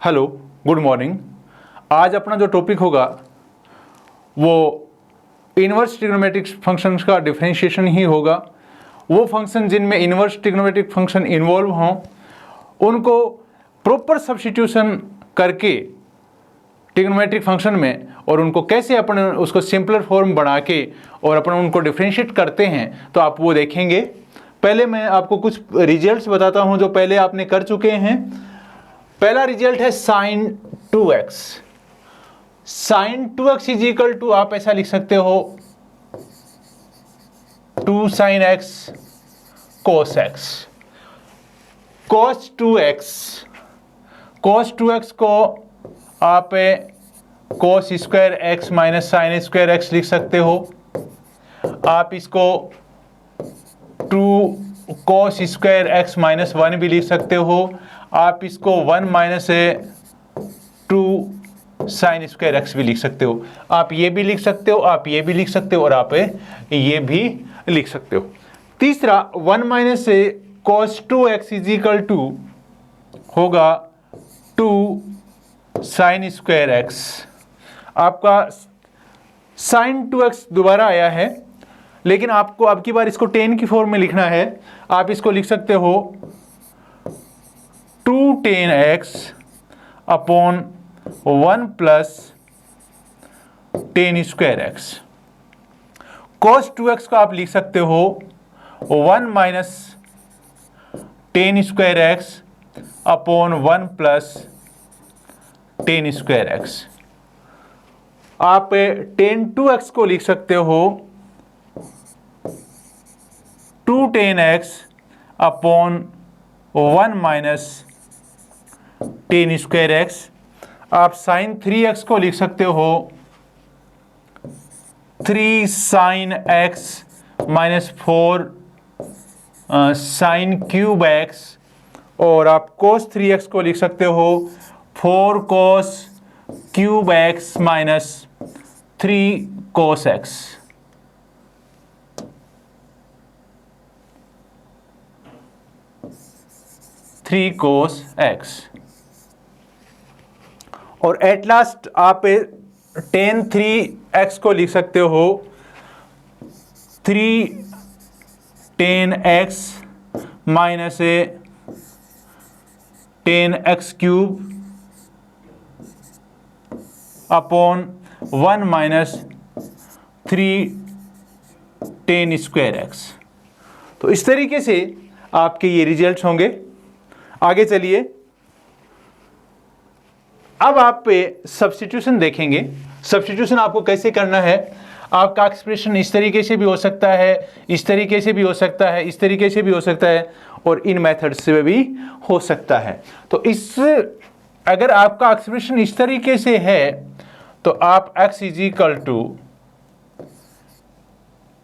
Hello, good morning. आज अपना जो टॉपिक होगा वो इन्वर्स ट्रिग्नोमेट्रिक फंक्शंस का डिफरेंशिएशन ही होगा। वो फंक्शन जिनमें इन्वर्स ट्रिग्नोमेट्रिक फंक्शन इन्वॉल्व हों उनको प्रॉपर सब्स्टिट्यूशन करके ट्रिग्नोमेट्रिक फंक्शन में और उनको कैसे अपन उसको सिंपलर फॉर्म बना के और अपन उनको डिफरेंशिएट करते हैं तो आप वो देखेंगे। पहले मैं आपको कुछ रिजल्ट्स बताता हूं जो पहले आपने कर चुके हैं। पहला रिजल्ट है sin 2x। sin 2x is equal to आप ऐसा लिख सकते हो 2 sin x cos x। cos 2x को आप cos square x minus sine square x लिख सकते हो। आप इसको 2 cos स्क्वायर x माइनस 1 भी लिख सकते हो। आप इसको 1 माइनस 2 साइन स्क्वायर x भी लिख सकते हो। आप ये भी लिख सकते हो, आप ये भी लिख सकते हो और आप ये भी लिख सकते हो। तीसरा 1 minus cos 2x is equal to होगा 2 साइन स्क्वायर x। आपका sin 2x दोबारा आया है लेकिन आपको अब की बार इसको 10 की फॉर्म में लिखना है। आप इसको लिख सकते हो 2 tan x upon 1 plus 10 square x। cos 2x को आप लिख सकते हो 1 minus 10 square x upon 1 plus 10 square x। आप tan 2x को लिख सकते हो 2 tan x upon 1 minus 10 square x। आप sin 3x को लिख सकते हो 3 sin x minus 4 sin cube x। और आप cos 3x को लिख सकते हो 4 cos cube x minus 3 cos x। cos x। और एट लास्ट आप tan 3x को लिख सकते हो 3 tan x minus 10x cube upon 1 minus 3 tan square x। तो इस तरीके से आपके ये रिजल्ट्स होंगे। आगे चलिए, अब आप पे सब्स्टिट्यूशन देखेंगे। सब्स्टिट्यूशन आपको कैसे करना है। आपका एक्सप्रेशन इस तरीके से भी हो सकता है, इस तरीके से भी हो सकता है, इस तरीके से भी हो सकता है और इन मेथड्स से भी हो सकता है। तो अगर आपका एक्सप्रेशन इस तरीके से है तो आप x is equal to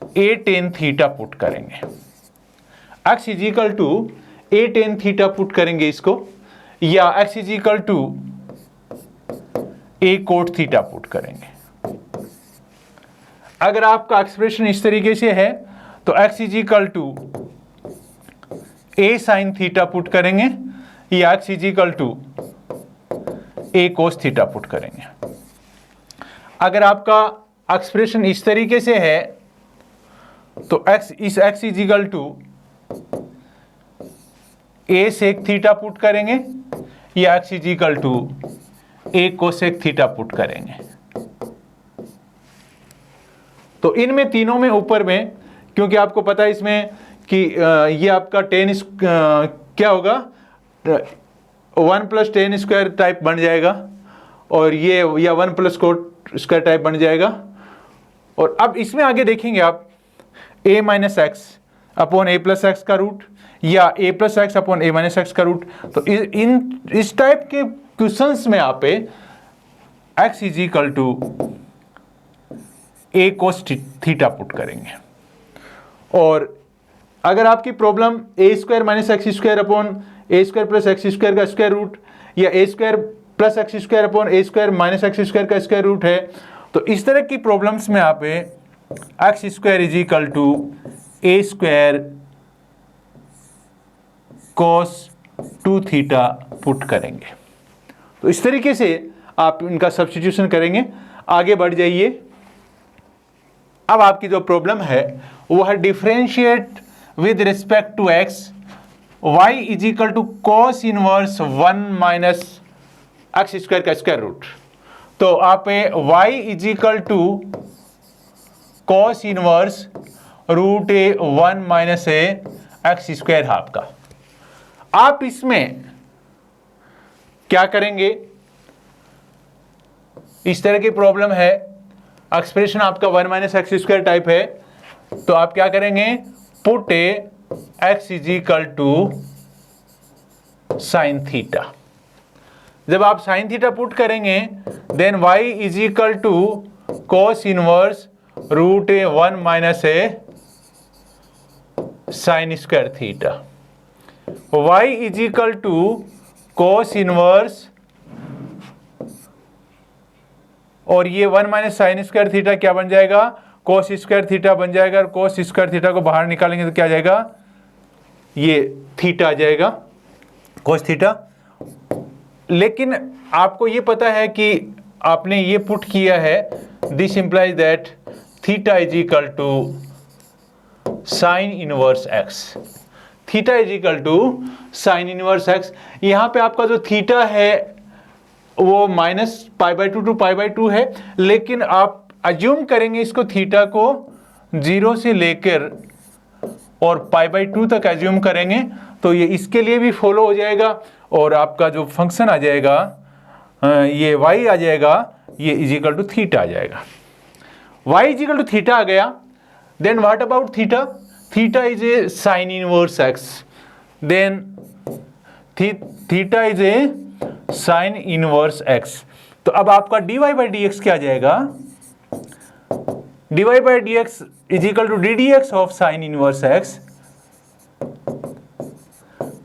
a tan theta put करेंगे। x is equal to a tan theta put करेंगे इसको, या x is equal to a cot theta put करेंगे। अगर आपका एक्सप्रेशन इस तरीके से है तो x is equal to a sin theta put करेंगे या x is equal to a cos theta put करेंगे। अगर आपका एक्सप्रेशन इस तरीके से है तो x is equal to a sec theta put करेंगे या x is equal to a cosec theta put करेंगे। तो इनमें तीनों में ऊपर में, क्योंकि आपको पता है इसमें कि ये आपका 10 क्या होगा 1 प्लस 10 स्क्वायर टाइप बन जाएगा और ये या 1 प्लस कोट स्क्वायर टाइप बन जाएगा। और अब इसमें आगे देखेंगे आप a minus x upon a plus x का रूट या a plus x upon a minus x का रूट। तो इस टाइप के क्वेश्चंस में आप x is equal to a cos theta put करेंगे। और अगर आपकी problem a square minus x square upon a square plus x square का स्क्वायर रूट या a square plus x square upon a square minus x square का square root है तो इस तरह की प्रॉब्लम्स में आप x square is equal to a square cos 2 theta put करेंगे। तो इस तरीके से आप इनका सब्स्टिट्यूशन करेंगे। आगे बढ़ जाइए। अब आपकी जो प्रॉब्लम है वो है differentiate with respect to x y is equal to cos inverse 1 minus x square का स्क्वायर रूट। तो आप y is equal to cos inverse root 1 minus x square है आपका। आप इसमें क्या करेंगे, इस तरह की प्रॉब्लम है, एक्सप्रेशन आपका 1 माइनस एक्स स्क्वायर टाइप है, तो आप क्या करेंगे, put x is equal to sine theta. जब आप साइन थीटा पुट करेंगे then y is equal to cos inverse root 1 minus sine square theta. y is equal to cos inverse, और ये 1 माइनस साइन स्क्वायर थीटा क्या बन जाएगा, cos square theta बन जाएगा, और कोस स्क्वायर थीटा को बाहर निकालेंगे तो क्या आ जाएगा, ये थीटा आ जाएगा, कोस थीटा। लेकिन आपको ये पता है कि आपने ये पुट किया है, this implies that theta is equal to sine inverse x. Theta is equal to sine inverse x. यहाँ पे आपका जो थीटा है वो माइनस π/2 टू π/2 है, लेकिन आप अज्यूम करेंगे इसको थीटा को 0 से लेकर और π/2 तक अज्यूम करेंगे, तो ये इसके लिए भी फॉलो हो जाएगा, और आपका जो फंक्शन आ जाएगा ये y आ जाएगा, ये इज इक्वल टू थीटा आ जाएगा। y is equal to theta आ गया, then what about theta, theta is a sine inverse x, then theta is a sine inverse x. तो अब आपका dy बाई डी एक्स क्या आ जाएगा, dy by d x is equal to d d x of sine inverse x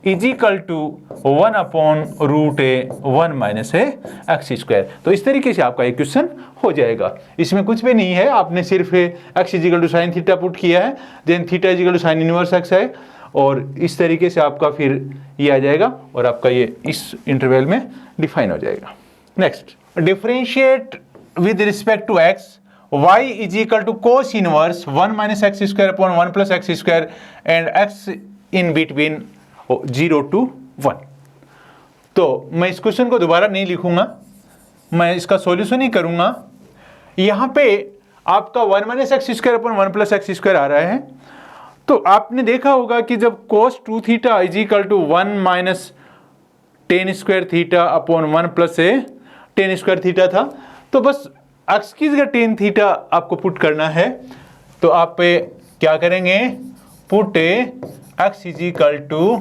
is equal to 1 upon root 1 minus x square. तो इस तरीके से आपका एक क्वेश्चन हो जाएगा। इसमें कुछ भी नहीं है, आपने सिर्फ x is equal to sine theta put किया है, then theta is equal to sine inverse x है, और इस तरीके से आपका फिर ये आ जाएगा, और आपका ये इस इंटरवल में डिफाइन हो जाएगा। Next, differentiate with respect to x y is equal to cos inverse 1 minus x square upon 1 plus x square and x in between 0 to 1। तो मैं इस क्वेश्चन को दोबारा नहीं लिखूंगा, मैं इसका सॉल्यूशन ही करूंगा। यहाँ पे आपका 1 minus x square upon 1 plus x square आ रहा है, तो आपने देखा होगा कि जब cos 2 theta is equal to 1 minus tan square theta upon 1 plus tan square theta था, तो बस x की जगह टेन थीटा आपको पुट करना है। तो आप क्या करेंगे, put x is equal to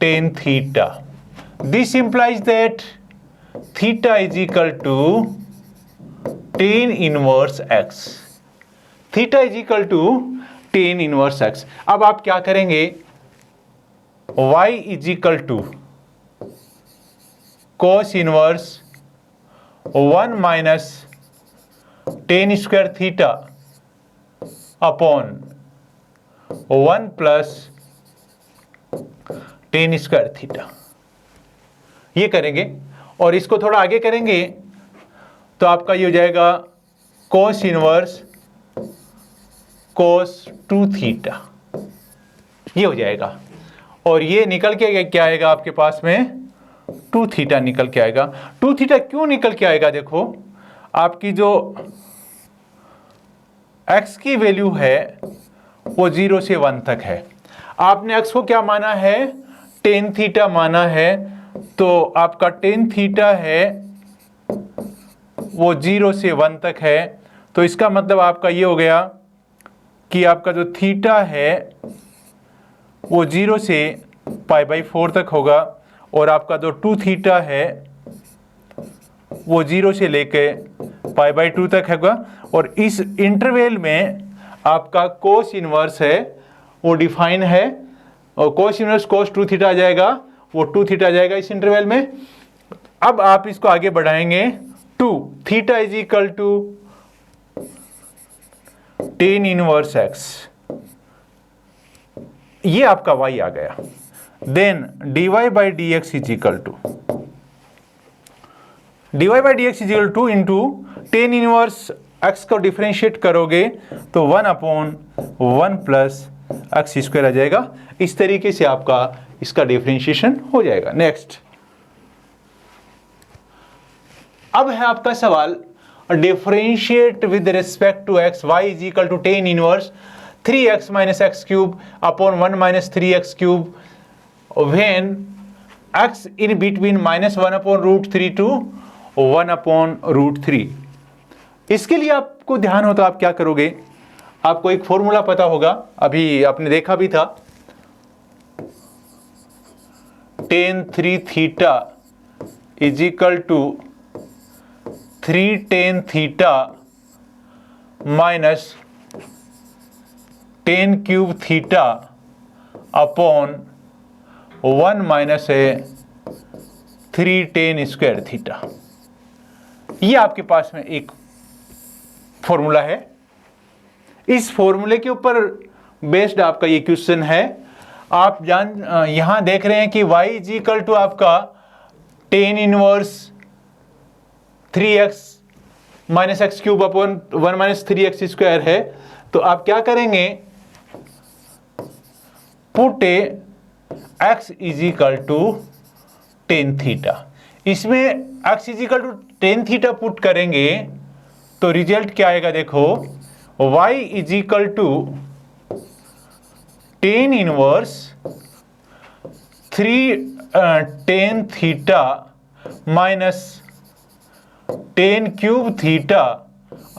tan theta. This implies that theta is equal to tan inverse x। Theta is equal to tan inverse x। अब आप क्या करेंगे, y is equal to cos inverse 1 minus tan square theta upon 1 plus tan square theta, ये करेंगे। और इसको थोड़ा आगे करेंगे तो आपका ये हो जाएगा कोस इनवर्स कोस 2 थीटा, ये हो जाएगा। और ये निकल के क्या आएगा आपके पास में, 2 थीटा निकल के आएगा। 2 थीटा क्यों निकल के आएगा, देखो आपकी जो x की वैल्यू है वो 0 से 1 तक है, आपने x को क्या माना है, टेन थीटा माना है, तो आपका टेन थीटा है वो 0 से 1 तक है। तो इसका मतलब आपका ये हो गया कि आपका जो थीटा है वो 0 से π/4 तक होगा, और आपका जो 2 थीटा है वो 0 से लेके π/2 तक होगा। और इस इंटरवल में आपका कोस इनवर्स है वो डिफाइन है, और कोस इनवर्स कोस 2 थीटा आ जाएगा, वो 2 थीटा आ जाएगा इस इंटरवल में। अब आप इसको आगे बढ़ाएंगे, 2 theta is equal to tan inverse x, ये आपका y आ गया। Then dy by d x is equal to dy by d x is equal 2 into tan inverse x को डिफ्रेंशिएट करोगे तो 1/1 प्लस एक्स स्क्वायर आ जाएगा। इस तरीके से आपका इसका डिफ्रेंशिएशन हो जाएगा। नेक्स्ट, अब है आपका सवाल differentiate with respect to x y is equal to tan inverse 3x minus x cube upon 1 minus 3x cube when x in between -1/√3 to 1/√3। इसके लिए आपको ध्यान हो तो आप क्या करोगे, आपको एक फॉर्मूला पता होगा, अभी आपने देखा भी था, tan 3 theta is equal to 3 tan theta minus tan cube theta upon 1 minus 3 tan square theta. ये आपके पास में एक फॉर्मूला है। इस फॉर्मूले के ऊपर बेस्ड आपका ये क्वेश्चन है। आप यहां देख रहे हैं कि y इज इक्वल टू आपका tan inverse 3x minus x cube upon 1 minus 3x square है। तो आप क्या करेंगे, put x is equal to tan theta. इसमें x is equal to tan theta put करेंगे तो रिजल्ट क्या आएगा, देखो y is equal to tan inverse 3 tan theta minus tan cube theta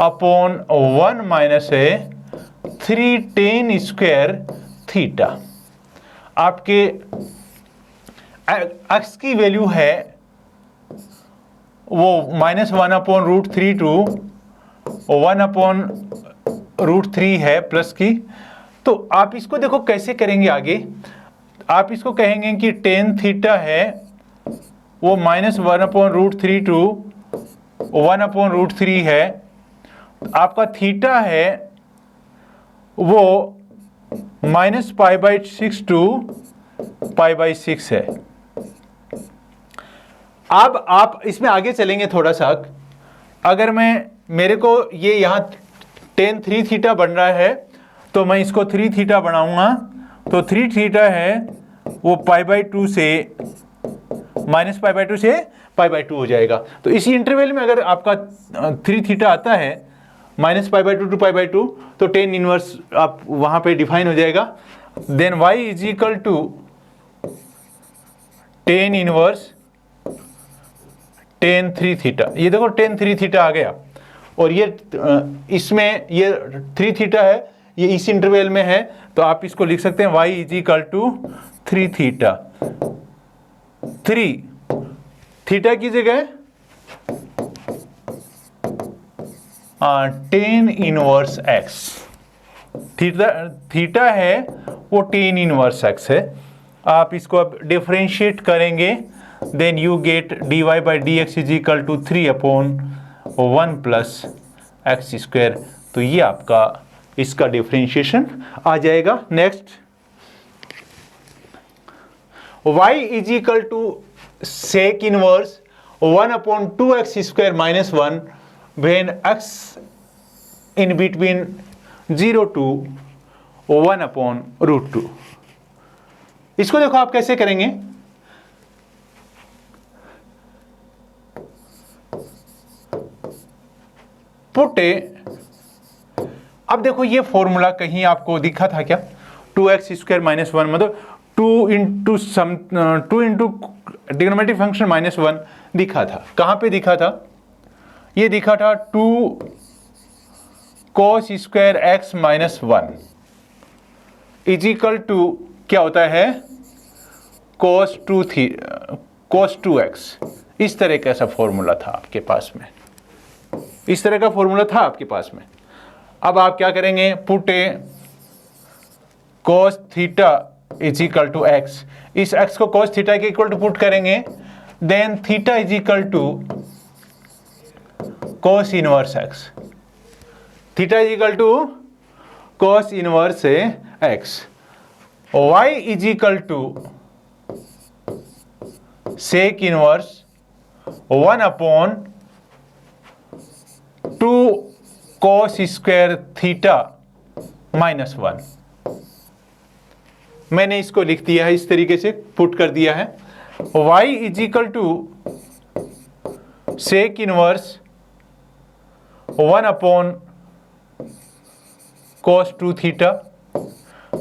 upon 1 minus 3 tan square theta. आपके x की value है वो -1/√3 टू 1/√3 है प्लस की। तो आप इसको देखो कैसे करेंगे आगे। आप इसको कहेंगे कि tan थीटा है वो -1/√3 टू 1/√3 है। आपका थीटा है वो -π/6 टू π/6 है। अब आप इसमें आगे चलेंगे थोड़ा सा। अगर मेरे को ये यहाँ tan 3 थीटा बन रहा है तो मैं इसको 3 थीटा बनाऊंगा। तो 3 थीटा है वो π/2 से -π/2 से π/2 हो जाएगा। तो इसी इंटरवल में अगर आपका 3 थीटा आता है -π/2 टू π/2 तो tan इनवर्स आप वहां पे डिफाइन हो जाएगा। Then y is equal to tan inverse tan 3 theta. ये देखो tan 3 थीटा आ गया और ये इसमें ये 3 थीटा है, ये इस इंटरवल में है। तो आप इसको लिख सकते हैं y is equal to 3 theta. 3 theta की जगह tan इनवर्स x। थीटा है वो tan इनवर्स x है। आप इसको अब डिफरेंशिएट करेंगे, then you get dy by d x is equal to 3/1 plus x square. तो ये आपका इसका डिफरेंशिएशन आ जाएगा। Next, y is equal to sec inverse 1/2x square minus 1 when x in between 0 to 1/√2। इसको देखो आप कैसे करेंगे। पुट अब देखो ये फॉर्मूला कहीं आपको दिखा था क्या, 2x स्क्वायर माइनस 1 मतलब 2 इंटू ट्रिग्नोमेट्रिक फंक्शन -1 दिखा था। कहां पे दिखा था, ये दिखा था 2 cos square x minus 1 is equal to क्या होता है cos 2x। इस तरह का ऐसा फॉर्मूला था आपके पास में, इस तरह का फॉर्मूला था आपके पास में। अब आप क्या करेंगे, put cos theta is equal to x। इस x को cos थीटा के इक्वल टू पुट करेंगे, then theta is equal to cos inverse x। Theta is equal to cos inverse x। y is equal to sec inverse 1 upon 2 cos square theta minus 1। मैंने इसको लिख दिया है, इस तरीके से पुट कर दिया है। y is equal to sec inverse 1 upon cos 2 theta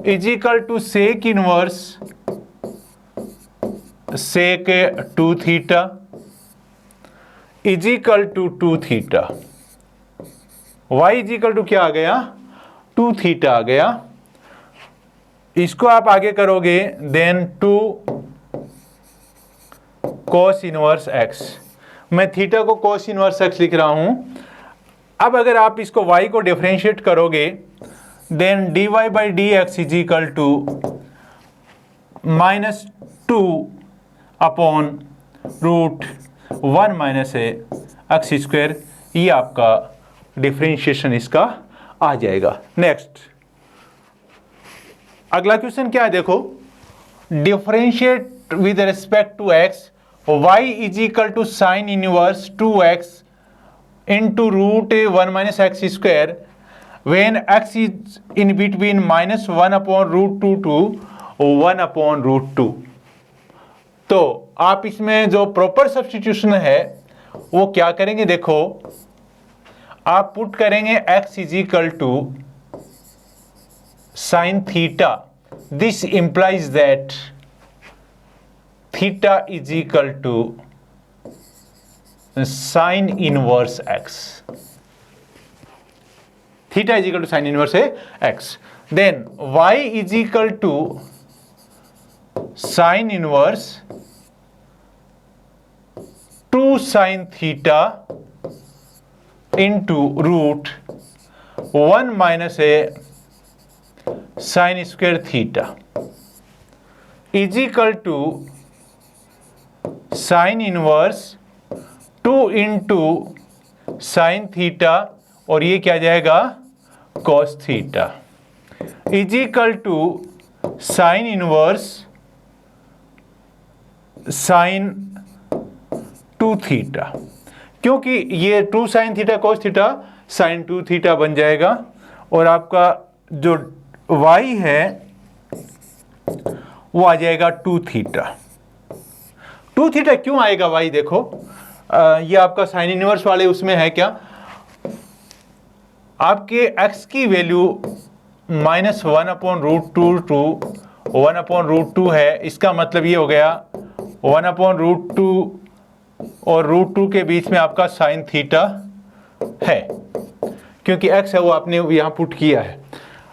is equal to sec inverse sec 2 theta is equal to 2 theta. y is equal to क्या आ गया? 2 थीटा आ गया। इसको आप आगे करोगे, देन 2 cos इनवर्स x। मैं थीटा को cos इनवर्स x लिख रहा हूं। अब अगर आप इसको y को डिफरेंशिएट करोगे, then dy by d x is equal to minus 2 upon root 1 minus x square. ये आपका डिफरेंशिएशन इसका आ जाएगा। नेक्स्ट अगला क्वेश्चन क्या है, देखो, differentiate with respect to x y is equal to sine inverse 2x into root 1 minus x square when x is in between minus 1 upon root 2 to 1 upon root 2। तो आप इसमें जो प्रॉपर सब्स्टिट्यूशन है वो क्या करेंगे, देखो, आप पुट करेंगे x is equal to sine theta. This implies that theta is equal to sine inverse x। Theta is equal to sine inverse x। Then y is equal to sine inverse 2 sine theta into root 1 minus sine square theta is equal to sine inverse 2 into sine theta, और ये क्या जाएगा, cos theta is equal to sine inverse sine 2 theta. क्योंकि ये 2 sine theta cos theta sine 2 theta बन जाएगा, और आपका जो y है वो आ जाएगा 2 थीटा। 2 थीटा क्यों आएगा y, देखो, ये आपका साइन इनवर्स वाले उसमें है क्या, आपके x की value minus 1 upon root 2 to 1 upon root 2 है। इसका मतलब ये हो गया 1 अपॉन रूट 2 और रूट 2 के बीच में आपका साइन थीटा है, क्योंकि x है वो आपने यहाँ पुट किया है।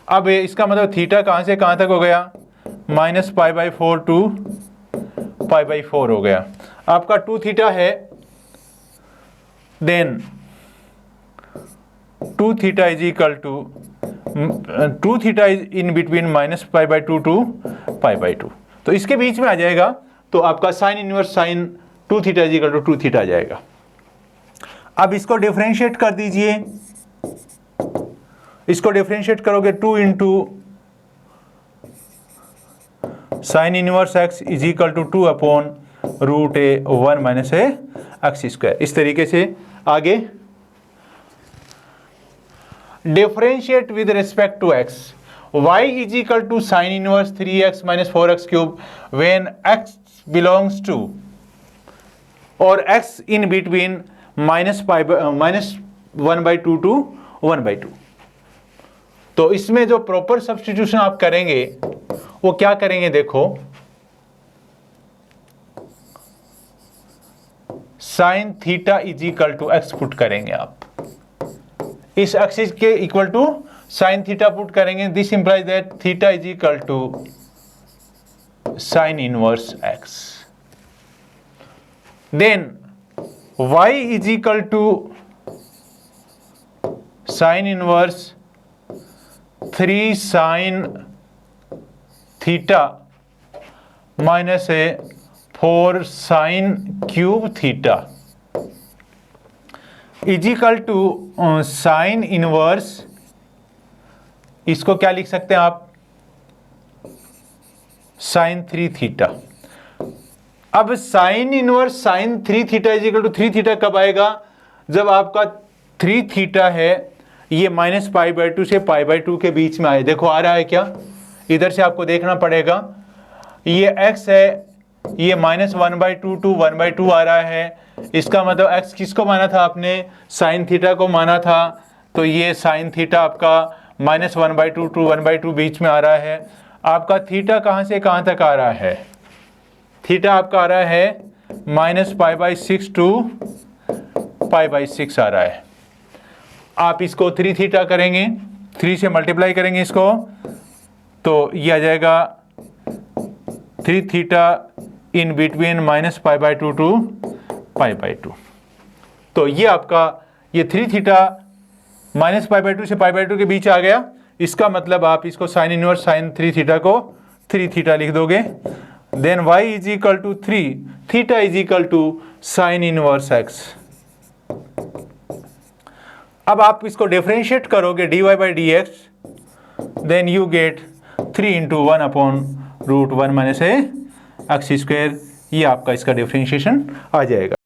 अब इसका मतलब थीटा कहाँ से कहाँ तक हो गया, minus pi by 4 two pi by 4 हो गया। आपका 2 थीटा है, then 2 theta is equal to 2 theta is in between minus pi by 2 two pi by 2, तो इसके बीच में आ जाएगा। तो आपका sine inverse sine 2 theta is equal to 2 theta आ जाएगा। अब इसको डिफरेंशिएट कर दीजिए, इसको डिफरेंशिएट करोगे 2 into sine inverse x is equal to 2 upon root 1 minus x square. इस तरीके से आगे differentiate with respect to x y is equal to sine inverse 3x minus 4x cube when x belongs to और x in between minus 1 by 2 to 1 by 2। तो इसमें जो proper substitution आप करेंगे वो क्या करेंगे, देखो, sine theta is equal to x put करेंगे आप, इस एक्सिस के equal to sine theta put करेंगे। This implies that theta is equal to sine inverse x. Then y is equal to sine inverse 3 sine theta minus 4 sine cube theta is equal to sine inverse, इसको क्या लिख सकते हैं आप, sine 3 theta. अब sine inverse sine 3 theta is equal to 3 theta कब आएगा? जब आपका 3 थीटा है ये -π/2 से π/2 के बीच में आए। देखो आ रहा है क्या? इधर से आपको देखना पड़ेगा, ये x है, ये -1/2 to 1/2 आ रहा है। इसका मतलब x किसको माना था आपने? साइन थीटा को माना था। तो ये साइन थीटा आपका -1/2 to 1/2 बीच में आ रहा है। आपका थीटा कहाँ से कहाँ तक आ रहा है? थीटा आपका आ रहा है -π/6 to π/6 आ रहा है। आप इसको 3 थीटा करेंगे, 3 से मल्टीप्लाई करेंगे इसको, तो ये आ जाएगा 3 थीटा इन बिटवीन -π/2 टू π/2। तो ये आपका ये 3 थीटा -π/2 से π/2 के बीच आ गया। इसका मतलब आप इसको साइन इनवर्स साइन 3 थीटा को 3 थीटा लिख दोगे। Then y is equal to 3 theta is equal to sine inverse x। अब आप इसको डिफरेंशिएट करोगे dy/dx, then you gate 3 × 1/√1 - a x²। ये आपका इसका डिफरेंशिएशन आ जाएगा।